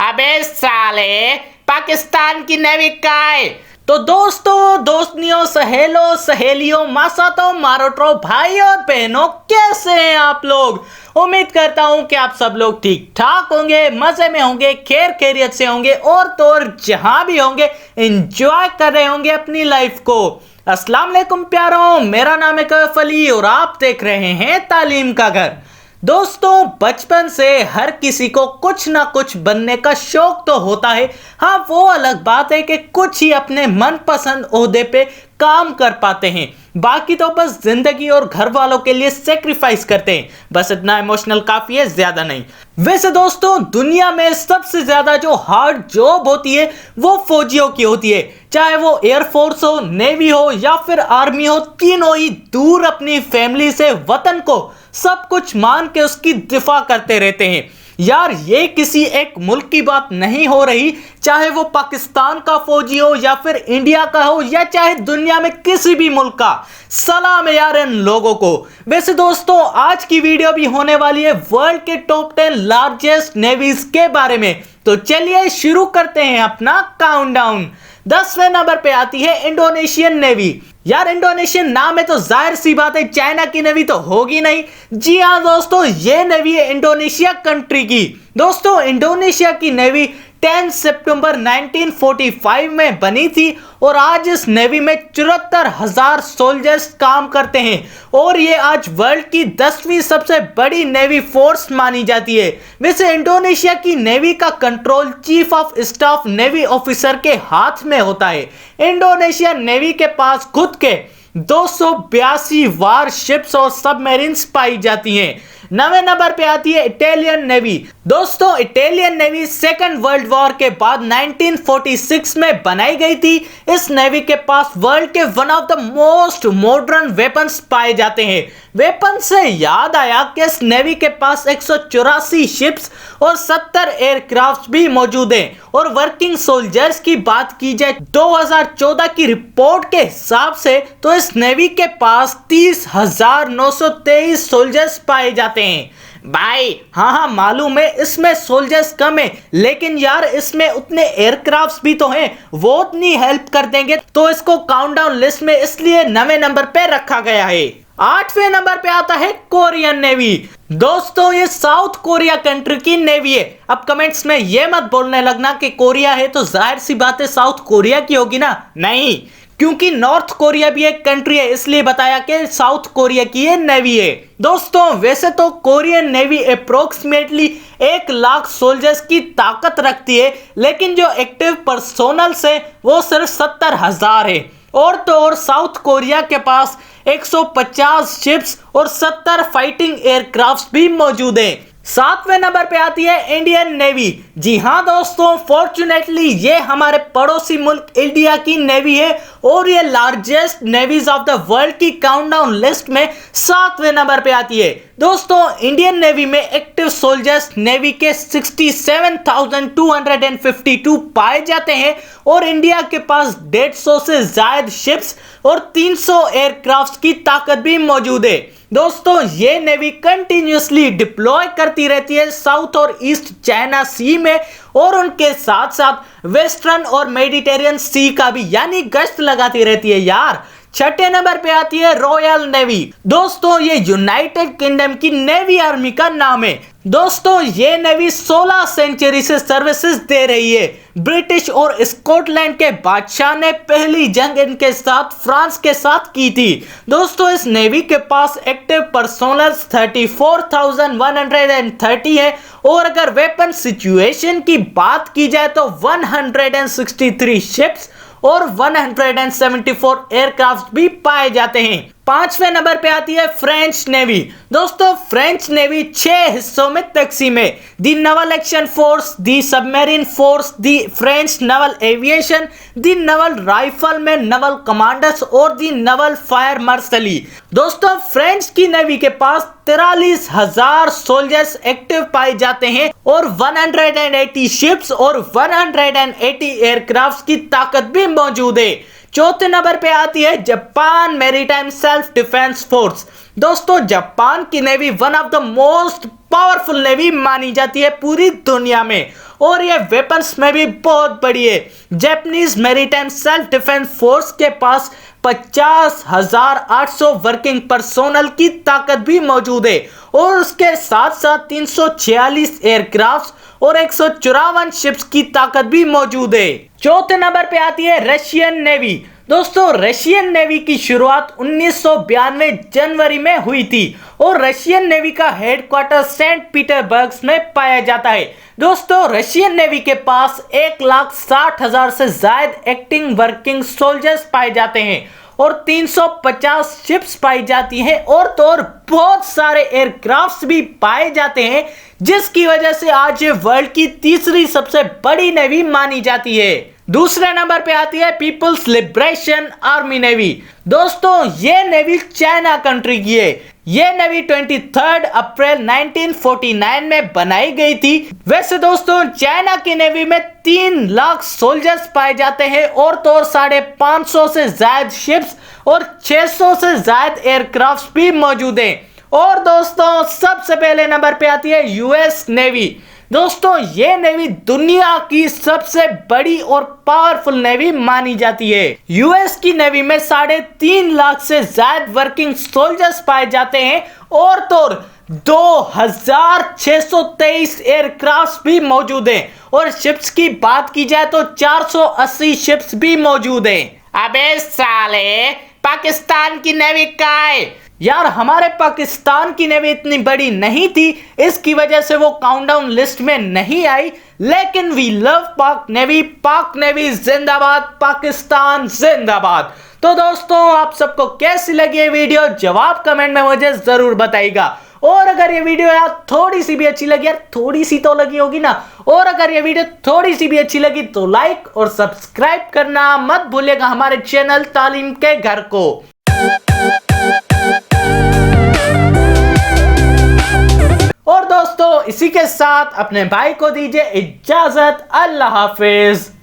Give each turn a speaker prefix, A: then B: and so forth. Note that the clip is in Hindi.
A: अबे साले, पाकिस्तान की नेवी का है। तो दोस्तों, दोस्तनियों, सहेलों, सहेलियों, मासातों, मारोटरों, भाई और बहनों, कैसे हैं आप लोग। उम्मीद करता हूं कि आप सब लोग ठीक ठाक होंगे, मजे में होंगे, खैर खैरियत से होंगे और तो और जहां भी होंगे एंजॉय कर रहे होंगे अपनी लाइफ को। अस्सलाम वालेकुम प्यारों, मेरा नाम है कैफ अली और आप देख रहे हैं तालीम का घर। दोस्तों, बचपन से हर किसी को कुछ ना कुछ बनने का शौक तो होता है। हाँ, वो अलग बात है कि कुछ ही अपने मनपसंद ओहदे पे काम कर पाते हैं, बाकी तो बस जिंदगी और घर वालों के लिए सेक्रीफाइस करते हैं। बस इतना इमोशनल काफी है, ज्यादा नहीं। वैसे दोस्तों, दुनिया में सबसे ज्यादा जो हार्ड जॉब होती है वो फौजियों की होती है, चाहे वो एयरफोर्स हो, नेवी हो या फिर आर्मी हो। तीनों ही दूर अपनी फैमिली से, वतन को सब कुछ मान के उसकी दिफा करते रहते हैं। यार, ये किसी एक मुल्क की बात नहीं हो रही, चाहे वो पाकिस्तान का फौजी हो या फिर इंडिया का हो या चाहे दुनिया में किसी भी मुल्क का। सलाम है यार इन लोगों को। वैसे दोस्तों, आज की वीडियो भी होने वाली है वर्ल्ड के टॉप 10 लार्जेस्ट नेवीज के बारे में। तो चलिए शुरू करते हैं अपना काउंटडाउन। 10वें नंबर पे आती है इंडोनेशियन नेवी। यार, इंडोनेशियन नाम है तो जाहिर सी बात है चाइना की नेवी तो होगी नहीं। जी हाँ दोस्तों, ये नेवी है इंडोनेशिया कंट्री की। दोस्तों, इंडोनेशिया की नेवी 10 सितंबर 1945 में बनी थी और आज इस नेवी में 74,000 सोल्जर्स काम करते हैं और ये आज वर्ल्ड की 10वीं सबसे बड़ी नेवी फोर्स मानी जाती है। वैसे इंडोनेशिया की नेवी का control chief of staff navy officer के हाथ में होता है। इंडोनेशिया नेवी के पास खुद के 282 वार शिप्स और सबमरीन्स पाई जाती हैं। 9वें नंबर पे आती है इटालियन नेवी। दोस्तों, Italian navy second world war के बाद 1946 में बनाई गई थी। इस नेवी के पास वर्ल्ड के one of the most modern weapons पाए जाते हैं। वेपन से याद आया कि इस नेवी के पास 184 शिप्स और 70 एयरक्राफ्ट भी मौजूद हैं। और वर्किंग सोल्जर्स की बात की जाए 2014 की रिपोर्ट के हिसाब से तो इस नेवी के पास 30,923 सोल्जर्स पाए जाते हैं। भाई हाँ, मालूम है इसमें सोल्जर्स कम है, लेकिन यार इसमें उतने एयरक्राफ्ट भी तो हैं, वो उतनी हेल्प कर देंगे। तो इसको काउंटडाउन लिस्ट में इसलिए 9वें नंबर पे रखा गया है। 8वें नंबर पे आता है कोरियन नेवी। दोस्तों, ये साउथ कोरिया कंट्री की नेवी है। अब कमेंट्स में ये मत बोलने लगना कि कोरिया है तो जाहिर सी बात है साउथ कोरिया की होगी ना। नहीं, क्योंकि नॉर्थ कोरिया भी एक कंट्री है, इसलिए बताया कि साउथ कोरिया की ये नेवी है। दोस्तों, वैसे तो Korean navy approximately 1 lakh soldiers की ताकत रखती है, लेकिन जो एक्टिव पर्सोनल है वो सिर्फ 70,000 है। और तो और साउथ कोरिया के पास 150 शिप्स और 70 फाइटिंग एयरक्राफ्ट भी मौजूद हैं। 7वें नंबर पे आती है इंडियन नेवी। जी हाँ दोस्तों, फॉर्चुनेटली ये हमारे पड़ोसी मुल्क इंडिया की नेवी है और ये largest navies of the world की काउंटडाउन लिस्ट में 7वें नंबर पे आती है। दोस्तों, इंडियन नेवी में एक्टिव सोल्जर्स नेवी के 67,252 पाए जाते हैं और इंडिया के पास 150 से ज्यादा शिप्स और 300 एयरक्राफ्ट की ताकत भी मौजूद है। दोस्तों, ये नेवी कंटिन्यूसली डिप्लॉय करती रहती है साउथ और ईस्ट चाइना सी में और उनके साथ साथ वेस्टर्न और मेडिटेरियन सी का भी यानी गश्त लगाती रहती है यार। 6ठे नंबर पे आती है रॉयल नेवी। दोस्तों, ये यूनाइटेड किंगडम की नेवी आर्मी का नाम है। दोस्तों, ये नेवी 16 सेंचुरी से सर्विसेज दे रही है। ब्रिटिश और स्कॉटलैंड के बादशाह ने पहली जंग इनके साथ फ्रांस के साथ की थी। दोस्तों, इस नेवी के पास एक्टिव पर्सोनल 34,130 है और अगर वेपन सिचुएशन की बात की जाए तो 163 शिप्स और 174 एयरक्राफ्ट भी पाए जाते हैं। 5वें नंबर पे आती है फ्रेंच नेवी। दोस्तों, फ्रेंच नेवी 6 हिस्सों में तकसीम है। दी नवल एक्शन फोर्स, दी सबमरीन फोर्स, दी फ्रेंच नवल एविएशन, दी नवल राइफलमैन नवल कमांडर्स और दी नवल फायर मार्शली। दोस्तों, फ्रेंच की नेवी के पास 43,000 सोल्जर्स एक्टिव पाए जाते हैं और 180 शिप्स और 180 एयरक्राफ्ट की ताकत भी मौजूद है। चौथे नंबर पे आती है Japan maritime self defence force. दोस्तों जापान की navy one of the most powerful navy मानी जाती है पूरी दुनिया में और ये वेपन्स में भी बहुत बड़ी है। Japanese maritime self defence force के पास 50,800 वर्किंग पर्सोनल की ताकत भी मौजूद है और उसके साथ साथ 346 एयरक्राफ्ट और 154 शिप्स की ताकत भी मौजूद है। चौथे नंबर पे आती है रशियन नेवी। दोस्तों रशियन नेवी की शुरुआत 1992 जनवरी में हुई थी और रशियन नेवी का हेडक्वार्टर सेंट पीटरबर्ग में पाया जाता है। दोस्तों रशियन नेवी के पास 1,60,000 से ज्यादा एक्टिंग वर्किंग सोल्जर्स पाए जाते हैं और 350 शिप्स पाई जाती हैं और तो और बहुत सारे एयरक्राफ्ट्स भी पाए जाते हैं, जिसकी वजह से आज ये वर्ल्ड की तीसरी सबसे बड़ी नेवी मानी जाती है। दूसरे नंबर पे आती है पीपल्स लिबरेशन आर्मी नेवी। दोस्तों ये नेवी चाइना कंट्री की है। ये नेवी 23 अप्रैल 1949 में बनाई गई थी। वैसे दोस्तों चाइना की नेवी में 3 लाख सोल्जर्स पाए जाते हैं और तो और 550 से ज्यादा शिप्स और 600 से ज्यादा एयरक्राफ्ट भी मौजूद हैं। और दोस्तों सबसे पहले नंबर पे आती है यूएस नेवी। दोस्तों ये नेवी दुनिया की सबसे बड़ी और पावरफुल नेवी मानी जाती है। यूएस की नेवी में 3.5 लाख से ज्यादा वर्किंग सोल्जर्स पाए जाते हैं और तो 2,623 एयरक्राफ्ट भी मौजूद हैं और शिप्स की बात की जाए तो 480 शिप्स भी मौजूद हैं। अबे साले पाकिस्तान की नेवी का है यार, हमारे पाकिस्तान की नेवी इतनी बड़ी नहीं थी, इसकी वजह से वो काउंटडाउन लिस्ट में नहीं आई। लेकिन वी लव पाक नेवी जिंदाबाद, पाकिस्तान जिंदाबाद। तो दोस्तों आप सबको कैसी लगी ये वीडियो जवाब कमेंट में मुझे जरूर बताइएगा। और अगर ये वीडियो यार थोड़ी सी भी अच्छी लगी, यार थोड़ी सी तो लगी होगी ना, और अगर ये वीडियो थोड़ी सी भी अच्छी लगी तो लाइक और सब्सक्राइब करना मत भूलिएगा हमारे चैनल तालीम के घर को। और दोस्तों इसी के साथ अपने भाई को दीजिए इजाजत। अल्लाह हाफिज।